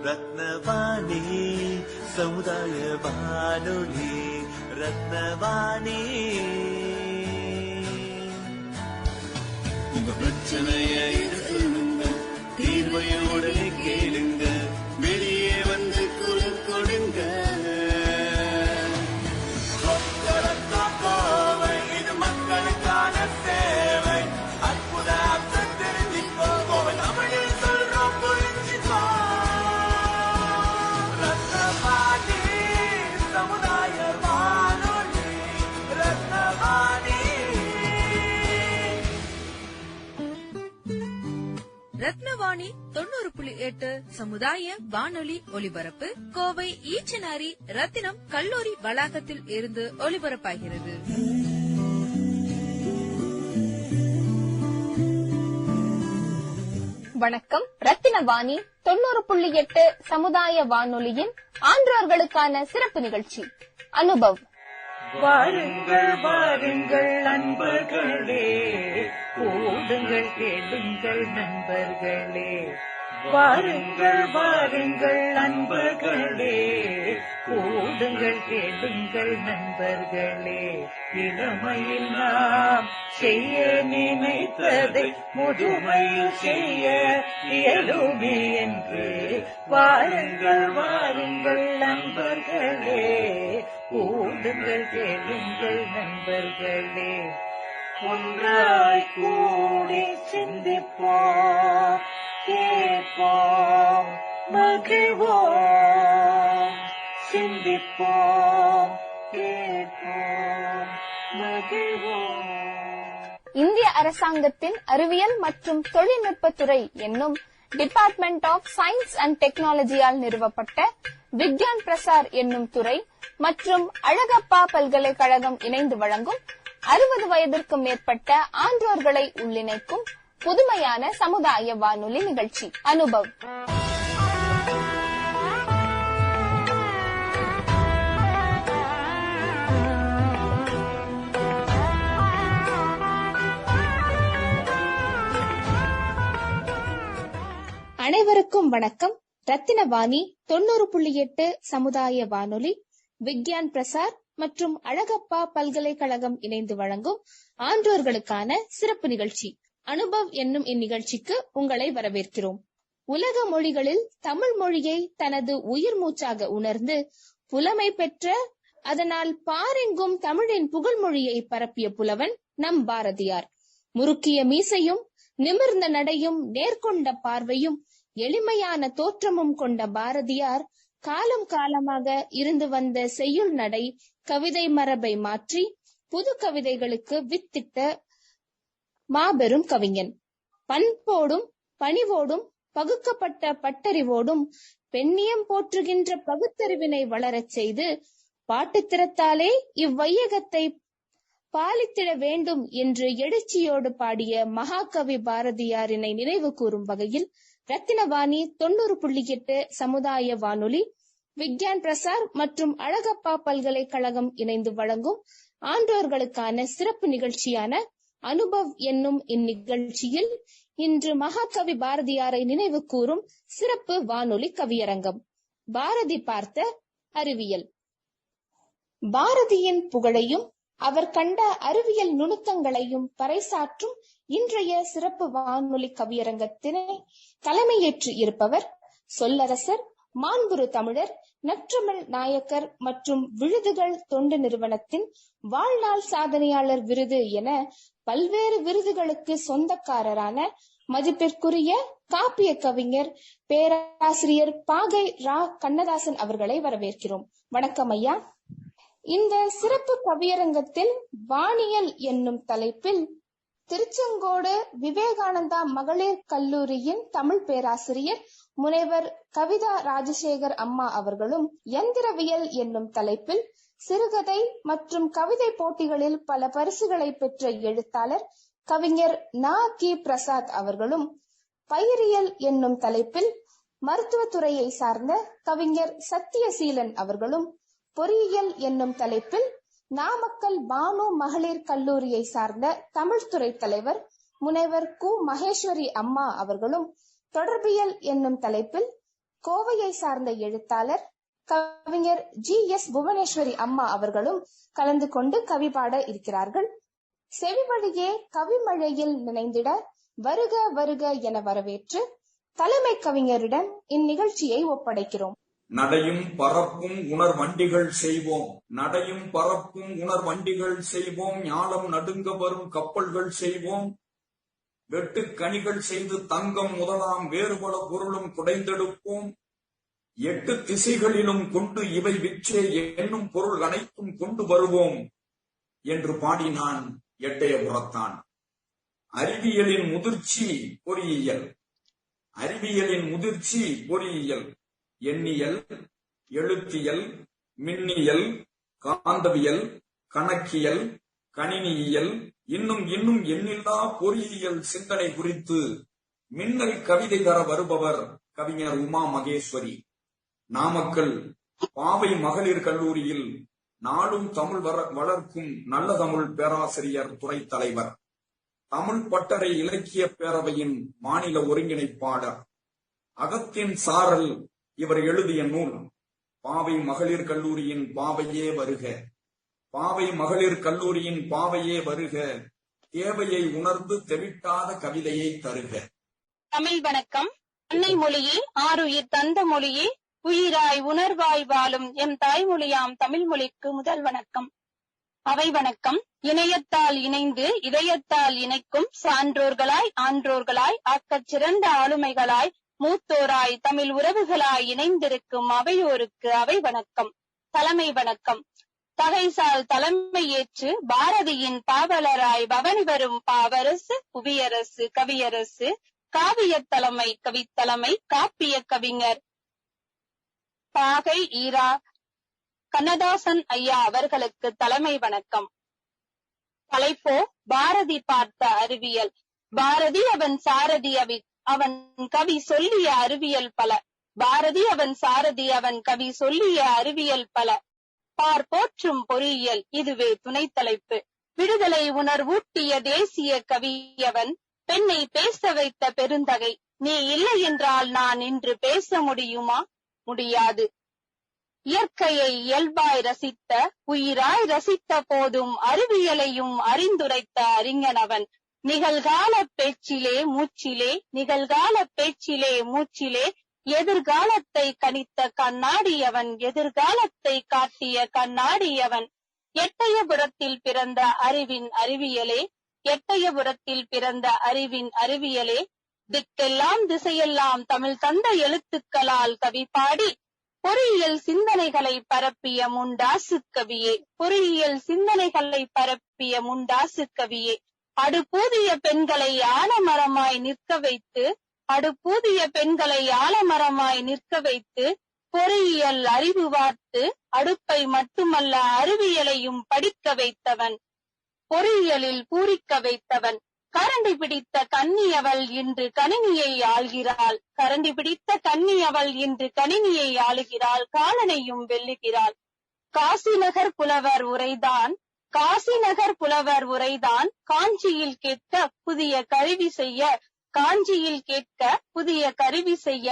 ரத்னவாணி சமுதாய வானொலி. ரத்னவாணி உங்க பிரச்சனைய சொல்லுங்க, தீர்வையோடு கேளுங்க, வெளியே வந்து குரல் கொடுங்க. இது மக்களுக்கான சேவை. அற்புத தெரிஞ்சுக்கோ, தமிழில் சொல்றோம், புரிஞ்சுக்கோ. ரத்னவாணி சமுதாய வானொலி. ரத்னவாணி. ரத்னவாணி 90.8 சமுதாய வானொலி ஒலிபரப்பு கோவை ஈச்சனாரி ரத்தினம் கல்லூரி வளாகத்தில் இருந்து ஒலிபரப்பாகிறது. வணக்கம். ரத்தினவாணி 90.8 சமுதாய வானொலியின் ஆன்றோர்களுக்கான சிறப்பு நிகழ்ச்சி அனுபவ். வாருங்கள் வாருங்கள் நண்பர்களே, கூடுங்கள் கேளுங்கள் நண்பர்களே. வாருங்கள் வாருங்கள் நண்பர்களே, கூடுங்கள் கேளுங்கள் நண்பர்களே. இளமையில் நாம் செய்ய நினைத்ததை முதுமையில் செய்ய இயலுமே என்று. வாருங்கள் வாருங்கள் நண்பர்களே, கூடுங்கள் கேளுங்கள் நண்பர்களே. ஒன்றாய் கூடி சிந்திப்போம், கேட்போம், மகிழ்வோம். சிந்திப்போம், கேட்போம், மகிழ்வோம். இந்திய அரசாங்கத்தின் அறிவியல் மற்றும் தொழில்நுட்பத்துறை என்னும் டிபார்ட்மெண்ட் ஆஃப் சயின்ஸ் அண்ட் டெக்னாலஜியால் நிறுவப்பட்ட விக்யான் பிரசார் என்னும் துறை மற்றும் அழகப்பா பல்கலைக்கழகம் இணைந்து வழங்கும் 60 வயதிற்கும் மேற்பட்ட ஆன்றோர்களை உள்ளிணைக்கும் புதுமையான சமுதாய வானொலி நிகழ்ச்சி அனுபவ். அனைவருக்கும் வணக்கம். ரத்தினவாணி 90.8 சமுதாய வானொலி, விக்யான் பிரசார் மற்றும் அழகப்பா பல்கலைக்கழகம் இணைந்து வழங்கும் ஆன்றோர்களுக்கான சிறப்பு நிகழ்ச்சி அனுபவ் என்னும் இந்நிகழ்ச்சிக்கு உங்களை வரவேற்கிறோம். உலக மொழிகளில் தமிழ் மொழியை தனது உயிர் மூச்சாக உணர்ந்து புலமை பெற்ற, அதனால் பாரெங்கும் தமிழின் புகழ்மொழியை பரப்பிய புலவன் நம் பாரதியார். முறுக்கிய மீசையும் நிமிர்ந்த நடையும் நேர்கொண்ட பார்வையும் எளிமையான தோற்றமும் கொண்ட பாரதியார் காலம் காலமாக இருந்து வந்த செய்யுள் நடை கவிதை மரபை மாற்றி புது கவிதைகளுக்கு வித்திட்ட மாபெரும் கவிஞன். பண்போடும் பணிவோடும் பகுக்கப்பட்ட பட்டறிவோடும் பெண்ணியம் போற்றுகின்ற பகுத்தறிவினை வளரச் செய்து பாட்டுத்திறத்தாலே இவ்வையகத்தை பாலித்திட வேண்டும் என்று எழுச்சியோடு பாடிய மகாகவி பாரதியாரினை நினைவு கூறும் வகையில் ரத்தினவாணி 90.8 சமுதாய வானொலி, விக்யான் பிரசார் மற்றும் அழகப்பா பல்கலைக்கழகம் இணைந்து வழங்கும் ஆன்றோர்களுக்கான சிறப்பு நிகழ்ச்சியான அனுபவ் என்னும் இந்நிகழ்ச்சியில் இன்று மகாகவி பாரதியாரை நினைவு கூறும் சிறப்பு வானொலி கவியரங்கம். பாரதி பார்த்த அறிவியல். பாரதியின் புகழையும் அவர் கண்ட அறிவியல் நுணுக்கங்களையும் பறைசாற்றும் இன்றைய சிறப்பு வானொலி கவியரங்கத்தினை தலைமையேற்று இருப்பவர் சொல்லரசர், மாண்புரு தமிழர், நற்றமிழ் நாயக்கர் மற்றும் விருதுகள் தொண்டு நிறுவனத்தின் வாழ்நாள் சாதனையாளர் விருது என பல்வேறு விருதுகளுக்கு சொந்தக்காரரான மதிப்பிற்குரிய காப்பிய கவிஞர் பேராசிரியர் பாகை ரா கண்ணதாசன் அவர்களை வரவேற்கிறோம். வணக்கம் ஐயா. இந்த சிறப்பு கவியரங்கத்தில் வானியல் என்னும் தலைப்பில் திருச்செங்கோடு விவேகானந்தா மகளிர் கல்லூரியின் தமிழ் பேராசிரியர் முனைவர் கவிதா ராஜசேகர் அம்மா அவர்களும், எந்திரவியல் என்னும் தலைப்பில் சிறுகதை மற்றும் கவிதை போட்டிகளில் பல பரிசுகளை பெற்ற எழுத்தாளர் கவிஞர் நா. கி. பிரசாத் அவர்களும், பயிரியல் என்னும் தலைப்பில் மருத்துவத்துறையை சார்ந்த கவிஞர் சத்தியசீலன் அவர்களும், பொறியியல் என்னும் தலைப்பில் நாமக்கல் பானு மகளிர் கல்லூரியை சார்ந்த தமிழ்துறை தலைவர் முனைவர் கு. மகேஸ்வரி அம்மா அவர்களும், தொடர்பியல் என்னும் தலைப்பில் கோவையை சார்ந்த எழுத்தாளர் கவிஞர் GS புவனேஸ்வரி அம்மா அவர்களும் கலந்து கொண்டு கவி பாட இருக்கிறார்கள். செவிவழியே கவிமழையில் நினைந்திட வருக வருக என வரவேற்று தலைமை கவிஞரிடம் இந்நிகழ்ச்சியை ஒப்படைக்கிறோம். நடையும் பரப்பும் உணர் வண்டிகள் செய்வோம், நடையும் பரப்பும் உணர் வண்டிகள் செய்வோம், ஞாலம் நடுங்க வரும் கப்பல்கள் செய்வோம், வெட்டு கனிகள் செய்து தங்கம் முதலாம் வேறுபல பொருளும் குடைந்தெடுப்போம், 8 திசைகளிலும் கொண்டு இவை விற்றே என்னும் பொருள் அனைத்தும் கொண்டு வருவோம் என்று பாடினான் எட்டயபுரத்தான். அறிவியலின் முதிர்ச்சி பொறியியல், அறிவியலின் முதிர்ச்சி பொறியியல், எண்ணியல், எழுத்தியல், மின்னியல், காந்தவியல், கணக்கியல், கணினியியல், இன்னும் எண்ணில்லா பொறியியல் சிந்தனை குறித்து மின்னல் கவிதை தர வருபவர் கவிஞர் உமா மகேஸ்வரி. நாமக்கல் பாவை மகளிர் கல்லூரியில் நாளும் தமிழ் வளர்க்கும் நல்ல தமிழ் பேராசிரியர் துறை தலைவர், தமிழ் பட்டறை இலக்கிய பேரவையின் மாநில ஒருங்கிணைப்பாளர். அகத்தின் சாரல் இவர் எழுதிய நூல். பாவை மகளிர் கல்லூரியின் பாவையே வருக, பாவை மகளிர் கல்லூரியின் பாவையே வருக, தேவையை உணர்ந்து தெவிட்டாத கவிதையை தருக. தமிழ் வணக்கம். அன்னை மொழியே, ஆருயிர் தந்த மொழியே, உயிராய் உணர்வாய் வாழும் எம் தாய்மொழியாம் தமிழ் மொழிக்கு முதல் வணக்கம். அவை வணக்கம். இணையத்தால் இணைந்து இதயத்தால் இணைக்கும் சான்றோர்களாய் ஆன்றோர்களாய் ஆக்கச் சிறந்த ஆளுமைகளாய் மூத்தோராய் தமிழ் உறவுகளாய் இணைந்திருக்கும் அவையோருக்கு அவை வணக்கம். தலைமை வணக்கம். தகைசால் தலைமை ஏற்று பாரதியின் பாவலராய் பவனி வரும் பாவரசு புவியரசு கவியரசு காவியத் தலைமை கவித்தலைமை காப்பிய கவிஞர் பாகை ஈரா கண்ணதாசன் ஐயா அவர்களுக்கு தலைமை வணக்கம். தலைப்போ பாரதி பார்த்த அறிவியல். பாரதி அவன் சாரதி அவன் கவி சொல்லிய அறிவியல் பல. பாரதி அவன் சாரதி அவன் கவி சொல்லிய அறிவியல் பல. பார் போற்றும் பொறியியல் இதுவே துணை தலைப்பு. விடுதலை உணர்வூட்டிய தேசிய கவியவன், பெண்ணை பேச வைத்த பெருந்தகை. நீ இல்லை என்றால் நான் இன்று பேச முடியுமா? முடியாது. இயற்கையை இயல்பாய் ரசித்த, உயிராய் ரசித்த போதும் அறிவியலையும் அறிந்துரைத்த அறிஞனவன். நிகழ்கால பேச்சிலே மூச்சிலே, நிகழ்கால பேச்சிலே மூச்சிலே எதிர்காலத்தை கணித்த கண்ணாடியவன், எதிர்காலத்தை காட்டிய கண்ணாடியவன். எட்டயபுரத்தில் பிறந்த அறிவின் அறிவியலே, எட்டயபுரத்தில் பிறந்த அறிவின் அறிவியலே, திக்கெல்லாம் திசையெல்லாம் தமிழ் தந்த எழுத்துக்களால் கவி பாடி பொறியியல் சிந்தனைகளை பரப்பிய முண்டாசு கவியே, பொறியியல் சிந்தனைகளை பரப்பிய முண்டாசு கவியே. அடுப்பூதிய பெண்களை ஆலமரமாய் நிற்க வைத்து, அடுப்பூதிய பெண்களை ஆலமரமாய் நிற்க வைத்து பொறியியல் அறிவு வார்த்து அடுப்பை மட்டுமல்ல அறிவியலையும் படிக்க வைத்தவன், பொறியியலில் பூரிக்க வைத்தவன். கரண்டி பிடித்த கன்னியவள் இன்று கணினியை ஆள்கிறாள், கரண்டி பிடித்த கன்னியவள் இன்று கணினியை ஆளுகிறாள், காலனையும் வெல்லுகிறாள். காசிநகர் புலவர் உரைதான், காசிநகர் புலவர் உரைதான், காஞ்சியில் கேட்க புதிய கருவி செய்ய, காஞ்சியில் கேட்க புதிய கருவி செய்ய,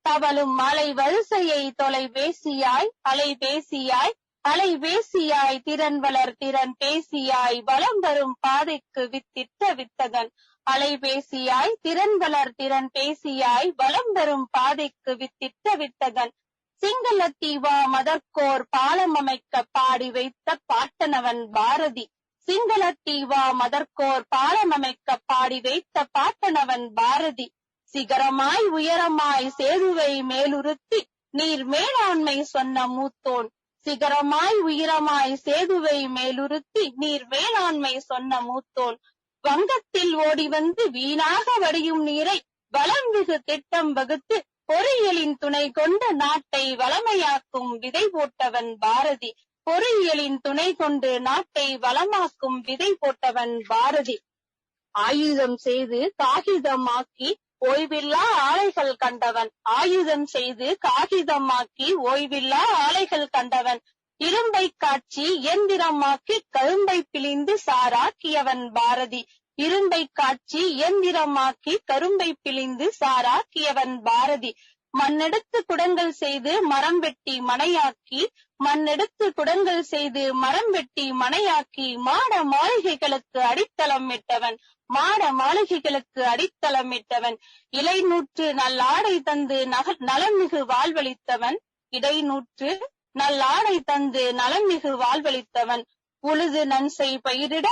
தவளும் அலை வரிசையை தொலைபேசியாய் அலைபேசியாய் அலைபேசியாய் திறன் வளர் திறன் பேசியாய் வலம் வரும் பாதைக்கு வித்திட்ட வித்தகன், அலைபேசியாய் திறன் வளர் திறன் பேசியாய் வலம் வரும் பாதைக்கு வித்திட்ட வித்தகன். சிங்களத்தீவா மதற்கோர் பாலம் அமைக்க பாடி வைத்த பாட்டனவன் பாரதி, சிங்களத்தீவா மதற்கோர் பாலம் அமைக்க பாடி வைத்த பாட்டனவன் பாரதி. சிகரமாய் உயரமாய் சேதுவை மேலுறுத்தி நீர் மேலாண்மை சொன்ன மூத்தோன், சிகரமாய் உயரமாய் சேதுவை மேலுறுத்தி நீர் மேலாண்மை சொன்ன மூத்தோன். வங்கத்தில் ஓடி வந்து வீணாக வடியும் நீரை வளம்மிகு திட்டம் வகுத்து பொறியியலின் துணை கொண்டு நாட்டை வளமையாக்கும் விதை போட்டவன் பாரதி, பொறியியலின் துணை கொண்டு நாட்டை வளமாக்கும் விதை போட்டவன் பாரதி. ஆயுதம் செய்து காகிதமாக்கி ஓய்வில்லா ஆலைகள் கண்டவன், ஆயுதம் செய்து காகிதமாக்கி ஓய்வில்லா ஆலைகள் கண்டவன். இரும்பை காட்சி இயந்திரமாக்கி கரும்பை பிழிந்து சாராக்கியவன் பாரதி, இரும்பை காட்சி இயந்திரமாக்கி கரும்பை பிழிந்து சாராக்கியவன் பாரதி. மண்ணெடுத்து குடங்கள் செய்து மரம் வெட்டி மனையாக்கி, மண்ணெடுத்து குடங்கள் செய்து மரம் வெட்டி மனையாக்கி, மாட மாளிகைகளுக்கு அடித்தளம் இட்டவன், மாட மாளிகைகளுக்கு அடித்தளம் இட்டவன், இலைநூற்று நல்லாடை தந்து நலமிகு வாழ்வளித்தவன், இடைநூற்று நல்லாடை தந்து நலமிகு வாழ்வளித்தவன், உழுது நன்சை பயிரிட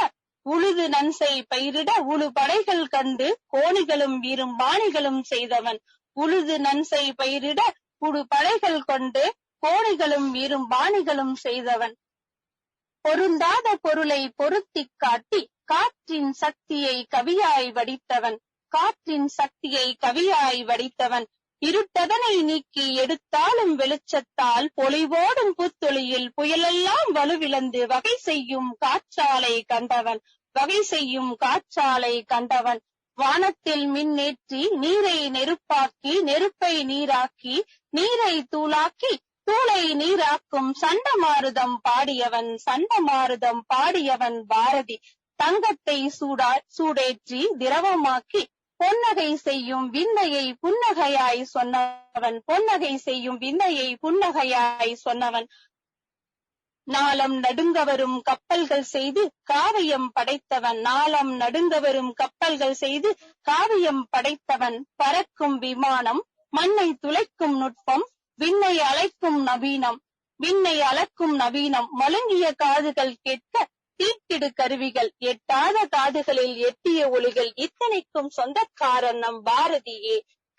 உழுது நன்சை பயிரிட உழு படைகள் கண்டு கோணிகளும் இரும்பாணிகளும் செய்தவன், உழுது நன்சை பயிரிட உழு படைகள் கொண்டு கோணிகளும் இரும்பாணிகளும் செய்தவன், பொருந்தாத பொருளை பொருத்திக் காட்டி காற்றின் சக்தியை கவியாய் வடித்தவன், காற்றின் சக்தியை கவியாய் வடித்தவன், இருட்டதனை நீக்கி எடுத்தாலும் வெளிச்சத்தால் பொலிவோடும் புத்தொளியில் புயலெல்லாம் வலுவிழந்து வகை செய்யும் காற்றாலை கண்டவன், வகை செய்யும் காற்றாலை கண்டவன், வானத்தில் மின்னேற்றி நீரை நெருப்பாக்கி நெருப்பை நீராக்கி நீரை தூளாக்கி தூளை நீராக்கும் சண்டமாருதம் பாடியவன், சண்டமாருதம் பாடியவன் பாரதி, தங்கத்தை சூடேற்றி திரவமாக்கி பொன்னகை செய்யும் விந்தையை புன்னகையாய் சொன்னவன், பொன்னகை செய்யும் விந்தையை புன்னகையாய் சொன்னவன், நாளம் நடுங்க வரும் கப்பல்கள் செய்து காவியம் படைத்தவன், நாளம் நடுங்க வரும் கப்பல்கள் செய்து காவியம் படைத்தவன், பறக்கும் விமானம் மண்ணை துளைக்கும் நுட்பம் விண்ணை அழைக்கும் நவீனம், விண்ணை அளக்கும் நவீனம், மழுங்கிய காதுகள் கேட்க தீட்டிடு கருவிகள், எட்டாத காதுகளில் எட்டிய ஒளிகள், இத்தனைக்கும் சொந்தக்காரன் நம் பாரதியே.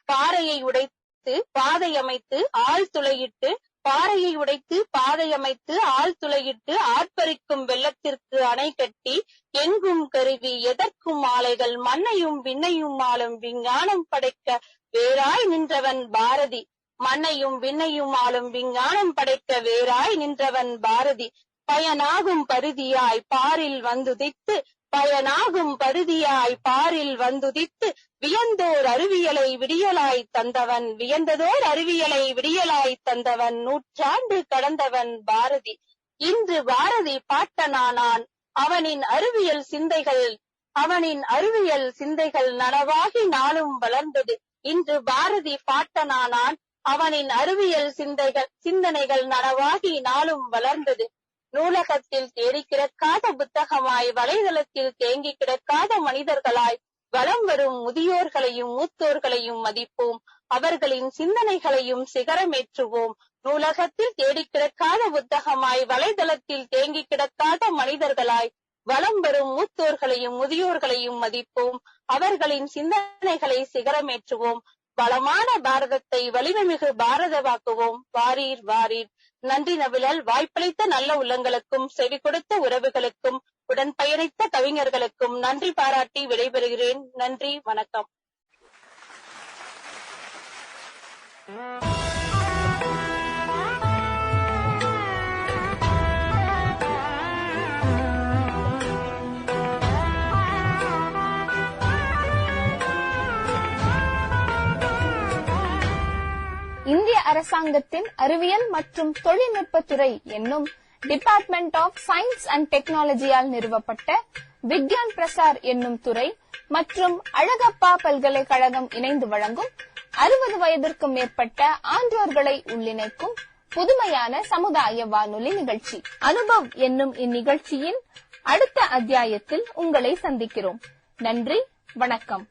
பாறையை உடைத்து பாதை அமைத்து ஆள் துளையிட்டு, பாறையை உடைத்து பாதை அமைத்து ஆள் துளையிட்டு ஆர்ப்பரிக்கும் வெள்ளத்திற்கு அணை கட்டி எங்கும் கருவி எதற்கும் ஆலைகள், மண்ணையும் விண்ணையும் ஆளும் விஞ்ஞானம் படைக்க வேறாய் நின்றவன் பாரதி, மண்ணையும் விண்ணையும் ஆளும் விஞ்ஞானம் படைக்க வேறாய் நின்றவன் பாரதி, பயனாகும் பருதியாய் பாரில் வந்துதித்து, பயனாகும் பருதியாய் பாரில் வந்துதித்து வியந்தோர் அறிவியலை விடியலாய் தந்தவன், வியந்ததோர் அறிவியலை விடியலாய் தந்தவன், நூற்றாண்டு கடந்தவன் பாரதி. இன்று பாரதி பாட்டனானான், அவனின் அறிவியல் சிந்தைகள் நனவாகி நாளும் வளர்ந்தது. இன்று பாரதி பாட்டனானான், அவனின் அறிவியல் சிந்தனைகள் நனவாகி நாளும் வளர்ந்தது. நூலகத்தில் தேடி கிடக்காத புத்தகமாய், வலைதளத்தில் தேங்கி கிடக்காத மனிதர்களாய் வலம் வரும் முதியோர்களையும் மூத்தோர்களையும் மதிப்போம், அவர்களின் சிந்தனைகளையும் சிகரமேற்றுவோம். நூலகத்தில் தேடி கிடக்காத புத்தகமாய், வலைதளத்தில் தேங்கி கிடக்காத மனிதர்களாய் வலம் வரும் மூத்தோர்களையும் முதியோர்களையும் மதிப்போம், அவர்களின் சிந்தனைகளை சிகரமேற்றுவோம். வளமான பாரதத்தை வலிமைமிகு பாரதமாக்குவோம். வாரீர் வாரீர். நன்றி நவிழல். வாய்ப்பளித்த நல்ல உள்ளங்களுக்கும் செவி கொடுத்த உறவுகளுக்கும் உடன் பயணித்த கவிஞர்களுக்கும் நன்றி பாராட்டி விடைபெறுகிறேன். நன்றி, வணக்கம். இந்திய அரசாங்கத்தின் அறிவியல் மற்றும் தொழில்நுட்பத்துறை என்னும் டிபார்ட்மெண்ட் ஆஃப் சயின்ஸ் அண்ட் டெக்னாலஜியால் நிறுவப்பட்ட விக்யான் பிரசார் என்னும் துறை மற்றும் அழகப்பா பல்கலைக்கழகம் இணைந்து வழங்கும் 60 வயதிற்கும் மேற்பட்ட ஆன்றோர்களை உள்ளிணைக்கும் புதுமையான சமுதாய வானொலி நிகழ்ச்சி அனுபவ் என்னும் இந்நிகழ்ச்சியின் அடுத்த அத்தியாயத்தில் உங்களை சந்திக்கிறோம். நன்றி, வணக்கம்.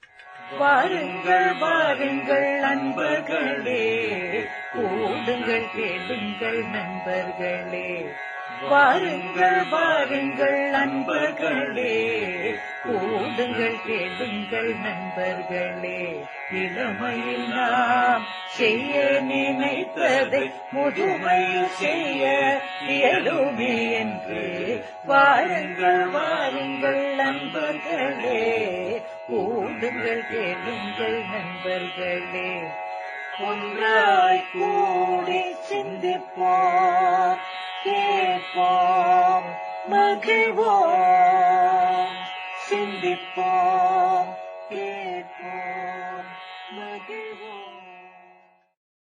வாருங்கள் வாருங்கள் நண்பர்களே, கூடுங்கள் கேளுங்கள் நண்பர்களே. வாருங்கள் வாருங்கள் நண்பர்களே, கூடுங்கள் கேளுங்கள் நண்பர்களே. இளமையில் நாம் செய்ய நினைத்ததை முதுமையில் செய்ய இயலுமே என்று வாருங்கள் வாருங்கள் நண்பர்களே, கூடுங்கள் கேளுங்கள் நண்பர்களே. ஒன்றாய் கூடி சிந்திப்போம், கேட்போம், மகிழ்வோம், சிந்திப்போம்.